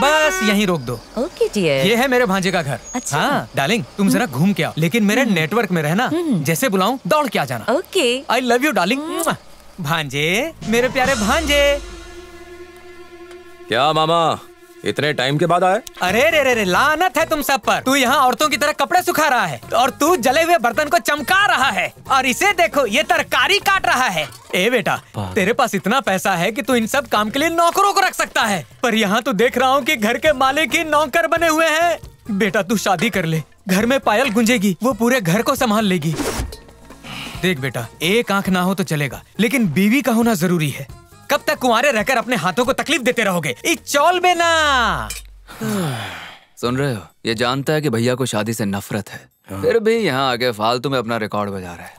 बस यहीं रोक दो। Okay dear. ये है मेरे भांजे का घर। अच्छा। हाँ डार्लिंग, तुम जरा घूम के आओ, लेकिन मेरे नेटवर्क में रहना। जैसे बुलाऊं दौड़ के आ जाना। Okay. I love you darling. भांजे, मेरे प्यारे भांजे। क्या मामा, इतने टाइम के बाद आए? अरे रे रे रे, लानत है तुम सब पर। तू यहाँ औरतों की तरह कपड़े सुखा रहा है और तू जले हुए बर्तन को चमका रहा है, और इसे देखो ये तरकारी काट रहा है। ए बेटा, तेरे पास इतना पैसा है कि तू इन सब काम के लिए नौकरों को रख सकता है, पर यहाँ तो देख रहा हूँ कि घर के मालिक ही नौकर बने हुए हैं। बेटा तू शादी कर ले, घर में पायल गुंजेगी, वो पूरे घर को संभाल लेगी। देख बेटा, एक आंख ना हो तो चलेगा, लेकिन बीवी का होना जरूरी है। कब तक कुंवारे रहकर अपने हाथों को तकलीफ देते रहोगे? चौल बेना। सुन रहे हो, ये जानता है कि भैया को शादी से नफरत है, फिर भी यहाँ आके फालतू में अपना रिकॉर्ड बजा रहा है।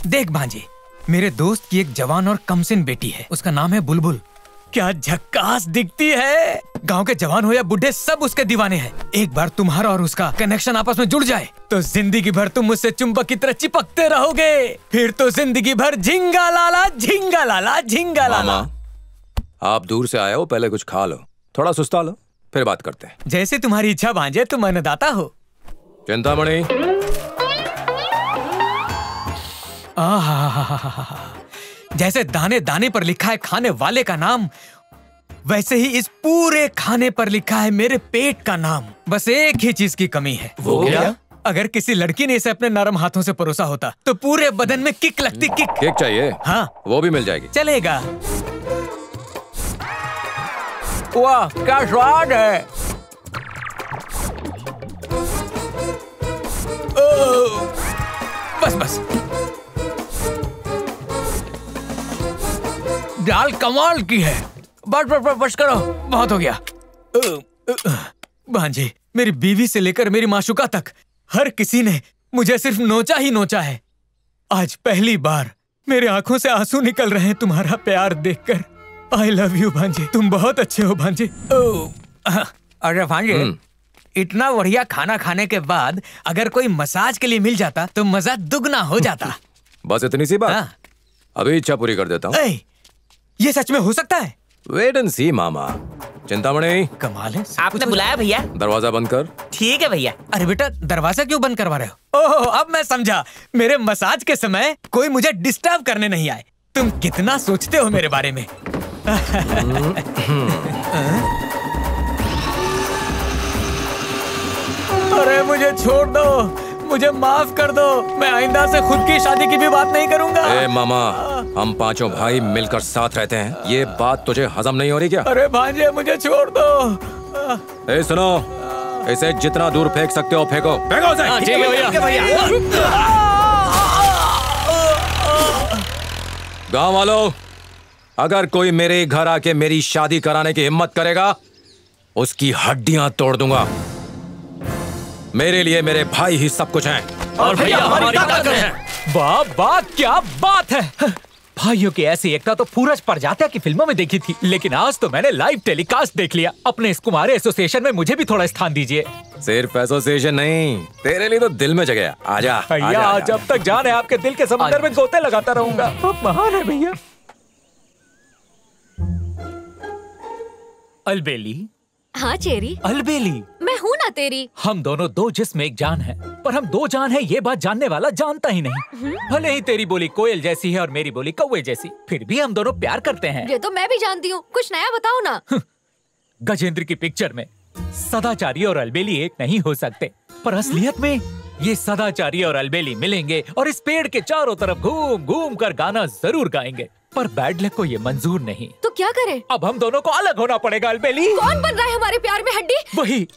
देख भांजे, मेरे दोस्त की एक जवान और कमसिन बेटी है, उसका नाम है बुलबुल। क्या झक्कास दिखती है। गांव के जवान हो या बुढ़े सब उसके दीवाने हैं। एक बार तुम्हारा और उसका कनेक्शन आपस में जुड़ जाए तो जिंदगी भर तुम मुझसे चुंबक की तरह चिपकते रहोगे। फिर तो जिंदगी भर झिंगा लाला झिंगा लाला झिंगा लाला। आप दूर से आए हो, पहले कुछ खा लो, थोड़ा सुस्ता लो, फिर बात करते हैं। जैसे तुम्हारी इच्छा भांजे, तुम अन्नदाता हो। चिंतामणि। जैसे दाने दाने पर लिखा है खाने वाले का नाम, वैसे ही इस पूरे खाने पर लिखा है मेरे पेट का नाम। बस एक ही चीज की कमी है। वो क्या? अगर किसी लड़की ने इसे अपने नरम हाथों से परोसा होता तो पूरे बदन में किक लगती। किक केक चाहिए? हाँ, वो भी मिल जाएगी। चलेगा। वाह क्या स्वाद है। बस बस, दाल कमाल की है। बस बस बस बस करो, बहुत हो गया। भांजे, मेरी बीवी से लेकर मेरी माशुका तक हर किसी ने मुझे सिर्फ नोचा ही नोचा है। आज पहली बार मेरे आंखों से आंसू निकल रहे हैं तुम्हारा प्यार देखकर। आई लव यू भांजे, तुम बहुत अच्छे हो भांजे। अरे भांजे, इतना बढ़िया खाना खाने के बाद अगर कोई मसाज के लिए मिल जाता तो मजा दुगना हो जाता। बस इतनी सी बात? अभी इच्छा पूरी कर देता हूँ। ये सच में हो सकता है? वेट एंड सी मामा। चिंतामणि, कमाल है। आपने बुलाया भैया? दरवाजा बंद कर। ठीक है भैया। अरे बेटा, दरवाजा क्यों बंद करवा रहे हो? ओह, अब मैं समझा। मेरे मसाज के समय कोई मुझे डिस्टर्ब करने नहीं आए। तुम कितना सोचते हो मेरे बारे में। अरे मुझे छोड़ दो, मुझे माफ कर दो। मैं आइंदा से खुद की शादी की भी बात नहीं करूंगा। ए मामा, हम पांचों भाई मिलकर साथ रहते हैं, ये बात तुझे हजम नहीं हो रही क्या? अरे भांजे, मुझे छोड़ दो। ए सुनो, इसे जितना दूर फेंक सकते हो फेंको। फेंको उसे। ठीक है भैया। गाँव वालों, अगर कोई मेरे घर आके मेरी शादी कराने की हिम्मत करेगा, उसकी हड्डियां तोड़ दूंगा। मेरे लिए मेरे भाई ही सब कुछ हैं। और भैया हमारी ताकत है। वाह वाह, क्या बात है। भाइयों की ऐसी एकता तो पूरज प्रजात्या की फिल्मों में देखी थी, लेकिन आज तो मैंने लाइव टेलीकास्ट देख लिया। अपने इस कुमारे एसोसिएशन में मुझे भी थोड़ा स्थान दीजिए। सिर्फ एसोसिएशन नहीं, तेरे लिए तो दिल में जगह। आजा भैया, जब तक जान है आपके दिल के समंदर में गोते लगाता रहूंगा। आप महान है भैया। अलबेली। हाँ चेरी। अलबेली, मैं हूँ ना तेरी। हम दोनों दो जिस्म एक जान है, पर हम दो जान है ये बात जानने वाला जानता ही नहीं। भले ही तेरी बोली कोयल जैसी है और मेरी बोली कौवे जैसी, फिर भी हम दोनों प्यार करते हैं। ये तो मैं भी जानती हूँ, कुछ नया बताओ ना। गजेंद्र की पिक्चर में सदाचारी और अलबेली एक नहीं हो सकते, पर असलियत में ये सदाचारी और अलबेली मिलेंगे और इस पेड़ के चारों तरफ घूम घूम कर गाना जरूर गाएंगे। पर बैड लक को ये मंजूर नहीं। तो क्या करें? अब हम दोनों को अलग होना पड़ेगा अलबेली। कौन बन रहा है हमारे प्यार में हड्डी? वही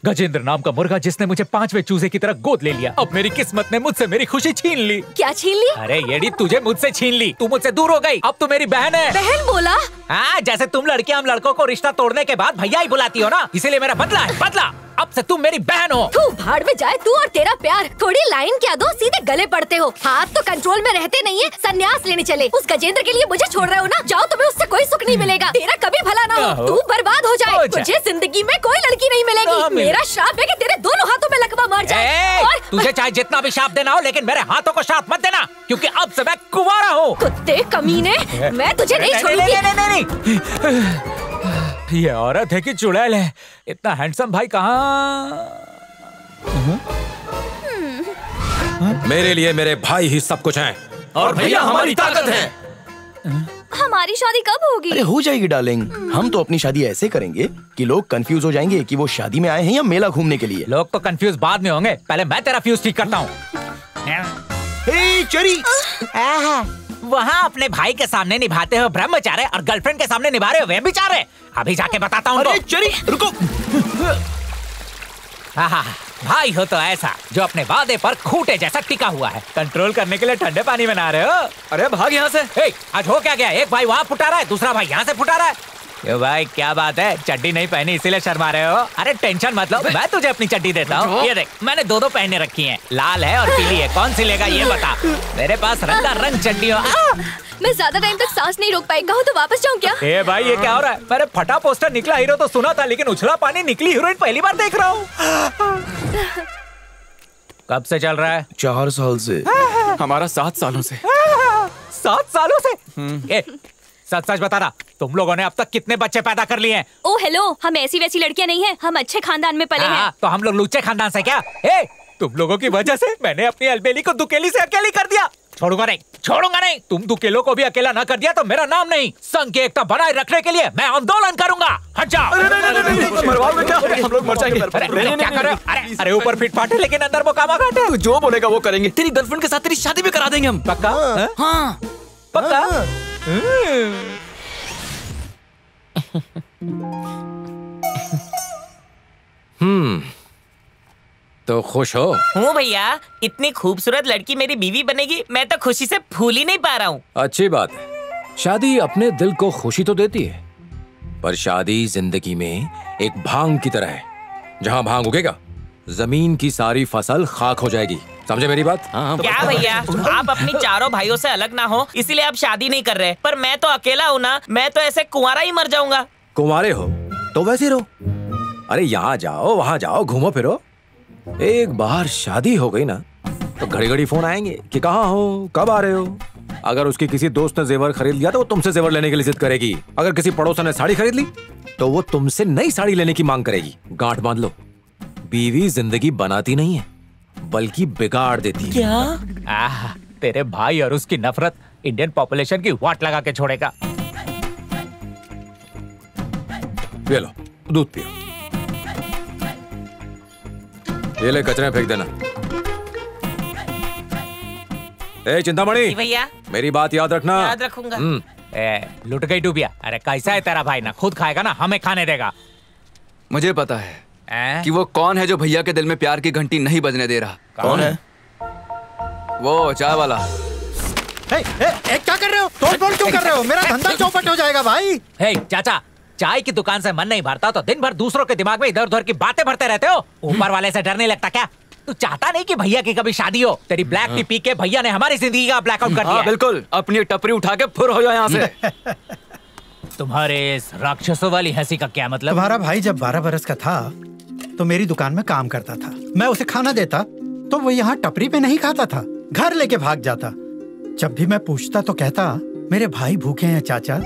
गजेंद्र नाम का मुर्गा जिसने मुझे 5वें चूजे की तरह गोद ले लिया। अब मेरी किस्मत ने मुझसे मेरी खुशी छीन ली। क्या छीन ली? अरे येड़ी, तुझे मुझसे छीन ली। तू मुझसे दूर हो गई, अब तू मेरी बहन है। बहन बोला? हाँ, जैसे तुम लड़कियां हम लड़कों को रिश्ता तोड़ने के बाद भैया ही बुलाती हो ना, इसीलिए मेरा बदला है, बदला। अब से तुम मेरी बहन हो। तू भाड़ में जाए, तू और तेरा प्यार। थोड़ी लाइन क्या दो, सीधे गले पड़ते हो। हाथ तो कंट्रोल में रहते नहीं है, संन्यास लेने चले। उस गजेंद्र के लिए मुझे छोड़ रहे हो ना? जाओ, तुम्हें उससे कोई सुख नहीं मिलेगा। तेरा कभी भला ना हो, तू बर्बाद हो जाए। तुझे जिंदगी में कोई लड़की नहीं मिलेगी। मेरा श्राप है कि तेरे दोनों हाथों में लकवा मार जाए। तुझे चाहे जितना भी श्राप देना हो, लेकिन मेरे हाथों को श्राप मत देना, क्योंकि अब से मैं कुंवारा हूँ। कुत्ते कमीने, मैं तुझे नहीं छोड़ूंगी। ये औरत है कि चुड़ैल है? इतना हैंडसम भाई कहाँ? मेरे लिए मेरे भाई ही सब कुछ हैं। और भैया हमारी ताकत है। हमारी शादी कब होगी? अरे हो जाएगी डार्लिंग। हम तो अपनी शादी ऐसे करेंगे कि लोग कंफ्यूज हो जाएंगे कि वो शादी में आए हैं या मेला घूमने के लिए। लोग तो कंफ्यूज बाद में होंगे, पहले मैं तेरा फ्यूज ठीक करता हूँ। चरी वहाँ अपने भाई के सामने निभाते हो ब्रह्मचार्य और गर्लफ्रेंड के सामने निभा रहे हो व्यभिचार्य। अभी जाके बताता हूँ। अरे चरी रुको। भाई हो तो ऐसा जो अपने वादे पर खूंटे जैसा टिका हुआ है। कंट्रोल करने के लिए ठंडे पानी में नहा रहे हो। अरे भाग यहाँ से। आज हो क्या गया? एक भाई वहाँ फुटा रहा है, दूसरा भाई यहाँ से फुटा रहा है। ये भाई क्या बात है? चड्डी नहीं पहनी इसीलिए शर्मा रहे हो? अरे टेंशन मत लो, मैं तुझे अपनी चड्डी देता हूँ। ये देख, मैंने दो रखी हैं, लाल है और पीली है। कौन सी लेगा ये बता। मेरे पास रंग चड्डी हो। मैं ज्यादा टाइम तक सांस नहीं रोक पाएगा, तो वापस जाऊँ क्या? ए भाई ये क्या हो रहा है? मेरे फटा पोस्टर निकला हीरो तो सुना था, लेकिन उछला पानी निकली हीरोइन पहली बार देख रहा हूँ। कब से चल रहा है? 4 साल से। हमारा 7 सालों से। 7 सालों से? सच सच बता रहा, तुम लोगों ने अब तक कितने बच्चे पैदा कर लिए हैं? ओ हेलो, हम ऐसी वैसी लड़कियां नहीं हैं, हम अच्छे खानदान में पले हैं। तो हम लोग लुच्चे खानदान से क्या? तुम लोगों की वजह से मैंने अपनी अलबेली को दुकेली से अकेली कर दिया। छोड़ूंगा नहीं। तुम दुकेलों को भी अकेला ना कर दिया तो मेरा नाम नहीं। संघ की एकता बनाए रखने के लिए मैं आंदोलन करूंगा। हट जाओ। मरवाओगे क्या? हम लोग मर जाएंगे। क्या कर रहे हो? अरे ऊपर फिट फाटे लेकिन अंदर वो कामा काटे। तू जो बोलेगा वो करेंगे। तेरी गर्लफ्रेंड के साथ तेरी शादी भी करा देंगे हम। पक्का? हाँ पक्का? तो खुश हो? हूँ भैया, इतनी खूबसूरत लड़की मेरी बीवी बनेगी, मैं तो खुशी से फूल ही नहीं पा रहा हूँ। अच्छी बात है। शादी अपने दिल को खुशी तो देती है, पर शादी जिंदगी में एक भांग की तरह है। जहाँ भांग उगेगा जमीन की सारी फसल खाक हो जाएगी। समझे मेरी बात? क्या भैया, आप अपनी चारों भाइयों से अलग ना हो इसीलिए आप शादी नहीं कर रहे, पर मैं तो अकेला हूँ ना, मैं तो ऐसे कुंवारा ही मर जाऊंगा। कुंवारे हो तो वैसे रहो। अरे यहाँ जाओ वहाँ जाओ, घूमो फिरो। एक बार शादी हो गई ना तो घड़ी घड़ी फोन आएंगे कि कहाँ हो, कब आ रहे हो। अगर उसकी किसी दोस्त ने जेवर खरीद लिया तो वो तुमसे जेवर लेने के लिए जिद करेगी। अगर किसी पड़ोसन ने साड़ी खरीद ली तो वो तुमसे नई साड़ी लेने की मांग करेगी। गांठ बांध लो, बीवी जिंदगी बनाती नहीं है बल्कि बिगाड़ देती है। क्या? तेरे भाई और उसकी नफरत इंडियन पॉपुलेशन की वाट लगा के छोड़ेगा। ये लो दूध पियो। ये ले कचरे में फेंक देना। ए चिंतामणि भैया, मेरी बात याद रखना। याद रखूंगा। लुट गई डूबिया। अरे कैसा है तेरा भाई? ना खुद खाएगा ना हमें खाने देगा। मुझे पता है कि वो कौन है जो भैया के दिल में प्यार की घंटी नहीं बजने दे रहा। कौन है? वो चाय वाला। क्या कर रहे हो? तोड़-फोड़ क्यों कर रहे हो? मेरा धंधा चौपट हो जाएगा भाई। चाचा, चाय की दुकान से मन नहीं भरता तो दिन भर दूसरों के दिमाग में इधर उधर की बातें भरते रहते हो। ऊपर वाले से डर नहीं लगता क्या? तू चाहता नहीं कि भैया की कभी शादी हो? तेरी ब्लैक टी पी के भैया ने हमारी जिंदगी का ब्लैकआउट कर दिया। बिल्कुल, अपनी टपरी उठा के फुर हो जाओ यहाँ से। तुम्हारे इस राक्षसों वाली हंसी का क्या मतलब? तुम्हारा भाई जब 12 बरस का था तो मेरी दुकान में काम करता था। मैं उसे खाना देता तो वो यहाँ टपरी पे नहीं खाता था, घर लेके भाग जाता। जब भी मैं पूछता तो कहता मेरे भाई भूखे हैं चाचा।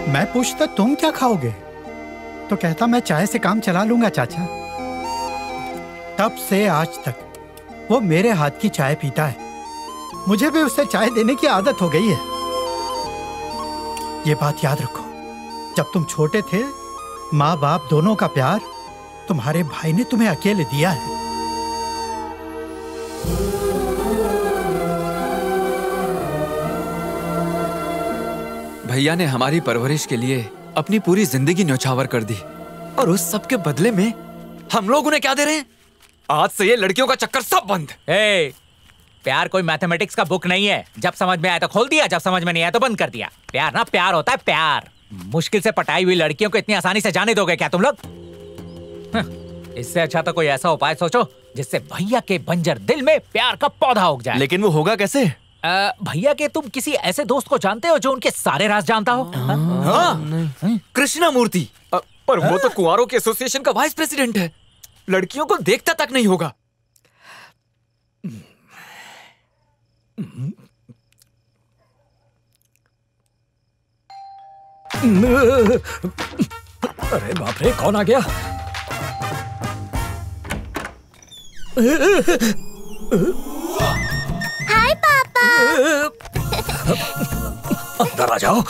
मैं पूछता तुम क्या खाओगे तो कहता मैं चाय से काम चला लूंगा चाचा। तब से आज तक वो मेरे हाथ की चाय पीता है। मुझे भी उससे चाय देने की आदत हो गई है। ये बात याद रखो, जब तुम छोटे थे माँ बाप दोनों का प्यार तुम्हारे भाई ने तुम्हें अकेले दिया है। भैया ने हमारी परवरिश के लिए अपनी पूरी जिंदगी न्यौछावर कर दी और उस सब के बदले में हम लोग उन्हें क्या दे रहे हैं? आज से ये लड़कियों का चक्कर सब बंद। प्यार कोई मैथमेटिक्स का बुक नहीं है। जब समझ में आया तो खोल दिया, जब समझ में नहीं आया तो बंद कर दिया। प्यार ना प्यार होता है प्यार। मुश्किल से पटाई हुई लड़कियों को इतनी आसानी से जाने दोगे क्या तुम लोग? इससे अच्छा तो कोई ऐसा उपाय सोचो जिससे भैया के बंजर दिल में प्यार का पौधा उग जाए। लेकिन वो होगा कैसे? भैया के तुम किसी ऐसे दोस्त को जानते हो जो उनके सारे राज जानता हो? कृष्णा मूर्ति। पर वो तो कुंवारों के एसोसिएशन का वाइस प्रेसिडेंट है, लड़कियों को देखता तक नहीं होगा। अरे बाप रे, कौन आ गया? हाय पापा। अंदर आ जाओ।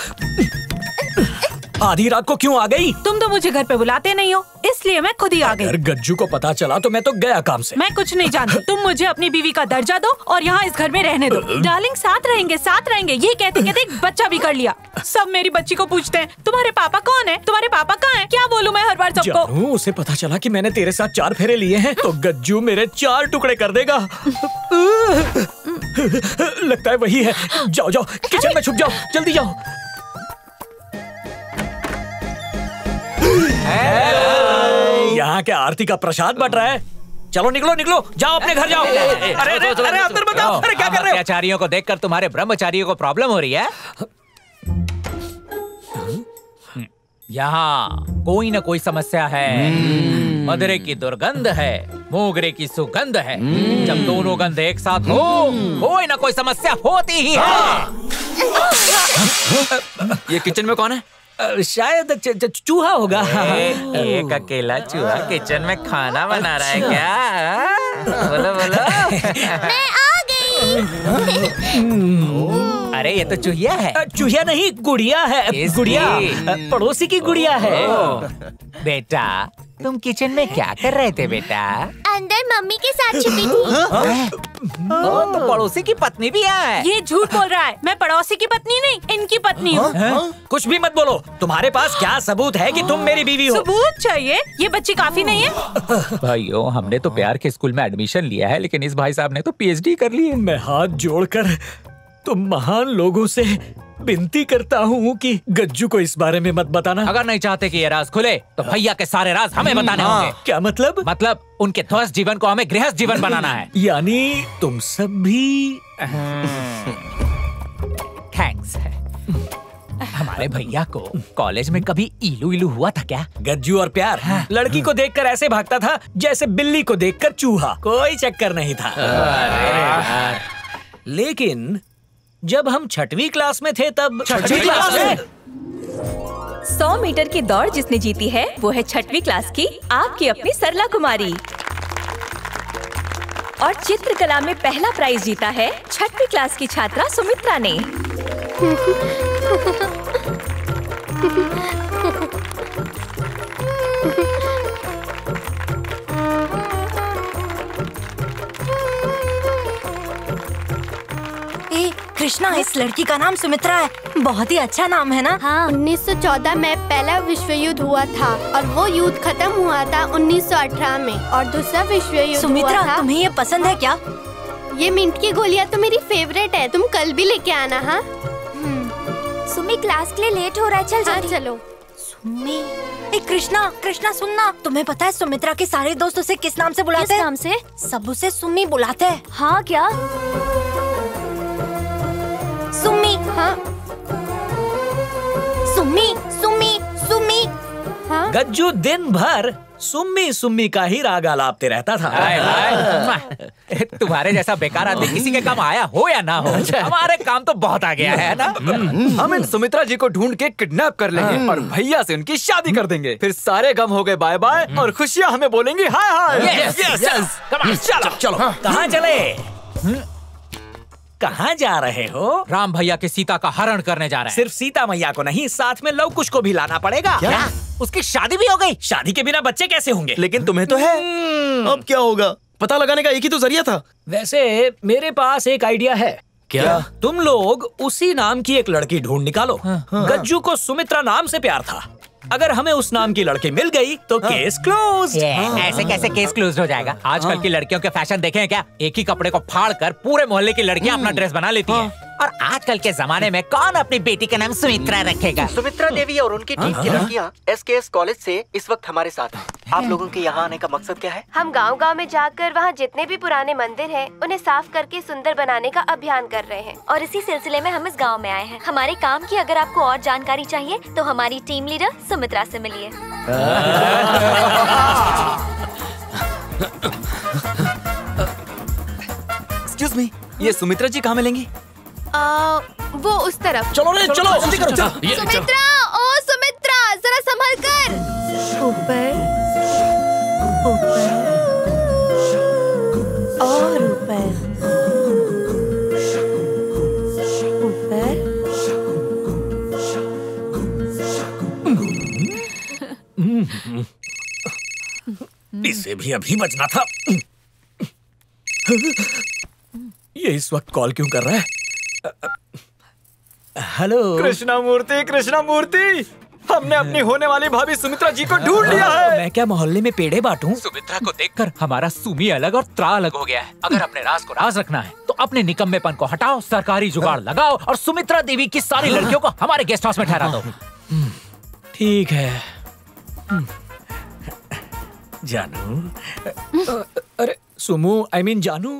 आधी रात को क्यों आ गई? तुम तो मुझे घर पे बुलाते नहीं हो, इसलिए मैं खुद ही आ गई। अगर गज्जू को पता चला तो मैं तो गया काम से। मैं कुछ नहीं जानती। तुम मुझे अपनी बीवी का दर्जा दो और यहाँ इस घर में रहने दो। डार्लिंग साथ रहेंगे ये कहते कहते एक बच्चा भी कर लिया। सब मेरी बच्ची को पूछते हैं तुम्हारे पापा कौन है, तुम्हारे पापा कहाँ हैं? क्या बोलूं मैं हर बार सबको? जानू, उसे पता चला कि मैंने तेरे साथ 4 फेरे लिए हैं तो गज्जू मेरे 4 टुकड़े कर देगा। लगता है वही है। जाओ जाओ किचन में छुप जाओ, जल्दी जाओ। यहाँ क्या आरती का प्रसाद बट रहा है? चलो निकलो निकलो, जाओ अपने घर जाओ। अरे अंदर बताओ, अरे क्या कर रहे हो? अत्याचारियों को देखकर तुम्हारे ब्रह्मचारियों को प्रॉब्लम हो रही है? यहाँ कोई ना कोई समस्या है। मदरे की दुर्गंध है, मोगरे की सुगंध है। जब दोनों गंध एक साथ हो, कोई ना कोई समस्या होती ही है। ये किचन में कौन है? शायद चूहा होगा। एक अकेला चूहा किचन में खाना बना रहा है क्या? बोलो बोलो। मैं आ गई। अरे ये तो चूहिया है। चूहिया नहीं, गुड़िया है। गुड़िया पड़ोसी की गुड़िया है। बेटा तुम किचन में क्या कर रहे थे बेटा? अंदर मम्मी के साथ छिपी थी। तो पड़ोसी की पत्नी भी यहाँ है। ये झूठ बोल रहा है। मैं पड़ोसी की पत्नी नहीं, इनकी पत्नी हूँ। कुछ भी मत बोलो। तुम्हारे पास क्या सबूत है कि तुम मेरी बीवी हो? सबूत चाहिए? ये बच्ची काफी नहीं है? भाइयों हमने तो प्यार के स्कूल में एडमिशन लिया है, लेकिन इस भाई साहब ने तो पीएचडी कर ली है। मैं हाथ जोड़कर तुम महान लोगों से विनती करता हूँ कि गज्जू को इस बारे में मत बताना। अगर नहीं चाहते कि ये राज खुले तो भैया के सारे राज हमें बताने होंगे। क्या मतलब? मतलब उनके ध्वस्त जीवन को हमें गृहस्थ जीवन बनाना है। यानी तुम सब भी? थैंक्स है। हमारे भैया को कॉलेज में कभी इलू इलू हुआ था क्या? गज्जू और प्यार लड़की को देखकर ऐसे भागता था जैसे बिल्ली को देखकर चूहा। कोई चक्कर नहीं था। लेकिन जब हम 6वीं क्लास में थे तब 6वीं क्लास में 100 मीटर की दौड़ जिसने जीती है वो है 6वीं क्लास की आपकी अपनी सरला कुमारी। और चित्रकला में पहला प्राइज जीता है 6वीं क्लास की छात्रा सुमित्रा ने। कृष्णा, इस लड़की का नाम सुमित्रा है। बहुत ही अच्छा नाम है ना? हाँ, 1914 में पहला विश्व युद्ध हुआ था और वो युद्ध खत्म हुआ था 1918 में और दूसरा विश्व युद्ध सुमित्रा, हुआ था। तुम्हें ये पसंद है क्या? ये मिंट की गोलियां तो मेरी फेवरेट है। तुम कल भी लेके आना। हाँ सुमी, क्लास के लिए लेट हो रहा है, चल हाँ, चलो। सुमी, कृष्णा सुनना, तुम्हें पता है सुमित्रा के सारे दोस्त उसे किस नाम से बुलाते हैं? किस नाम से? सब उसे सुमी बुलाते हैं। हाँ क्या? सुमी। हाँ सुमी सुमी सुमी। हाँ? गज्जू दिन भर सुम्मी सुम्मी का ही राग आलापते रहता था। तुम्हारे जैसा बेकार आदमी किसी के काम आया हो या ना हो, हमारे काम तो बहुत आ गया है ना। हम इन सुमित्रा जी को ढूंढ के किडनैप कर लेंगे और भैया से उनकी शादी कर देंगे। फिर सारे गम हो गए बाय बाय और खुशियाँ हमें बोलेंगी हाय हाय। चलो चलो। कहाँ चले? कहाँ जा रहे हो? राम भैया के सीता का हरण करने जा रहे हैं। सिर्फ सीता मैया को नहीं, साथ में लव कुश को भी लाना पड़ेगा। क्या? उसकी शादी भी हो गई? शादी के बिना बच्चे कैसे होंगे? लेकिन तुम्हें तो है। अब क्या होगा? पता लगाने का एक ही तो जरिया था। वैसे मेरे पास एक आइडिया है। क्या? तुम लोग उसी नाम की एक लड़की ढूंढ निकालो। गज्जू को सुमित्रा नाम से प्यार था। अगर हमें उस नाम की लड़की मिल गई तो केस क्लोज। ऐसे कैसे केस क्लोज हो जाएगा? आजकल की लड़कियों के फैशन देखे हैं क्या? एक ही कपड़े को फाड़ कर पूरे मोहल्ले की लड़कियां अपना ड्रेस बना लेती हैं। और आजकल के जमाने में कौन अपनी बेटी का नाम सुमित्रा रखेगा? सुमित्रा देवी और उनकी टीम की लड़कियां SKS कॉलेज से इस वक्त हमारे साथ हैं। आप लोगों के यहाँ आने का मकसद क्या है? हम गांव-गांव में जाकर वहाँ जितने भी पुराने मंदिर हैं, उन्हें साफ करके सुंदर बनाने का अभियान कर रहे हैं। और इसी सिलसिले में हम इस गांव में आए हैं। हमारे काम की अगर आपको और जानकारी चाहिए तो हमारी टीम लीडर सुमित्रा से मिलिए। एक्सक्यूज मी, ये सुमित्रा जी कहाँ मिलेंगी? वो उस तरफ। चलो रे, चलो जल्दी करो। सुमित्रा, ओ मुझे भी अभी बचना था। ये इस वक्त कॉल क्यों कर रहा है? हेलो कृष्णा मूर्ति, हमने अपनी होने वाली भाभी सुमित्रा जी को ढूंढ लिया है। मैं क्या मोहल्ले में पेड़े बांटूं? सुमित्रा को देखकर हमारा सुमी अलग और त्रा अलग हो गया है। अगर अपने राज को राज रखना है तो अपने निकम्मेपन को हटाओ, सरकारी जुगाड़ लगाओ और सुमित्रा देवी की सारी लड़कियों को हमारे गेस्ट हाउस में ठहरा दो। ठीक है जानू। अरे सुमू, आई मीन जानू।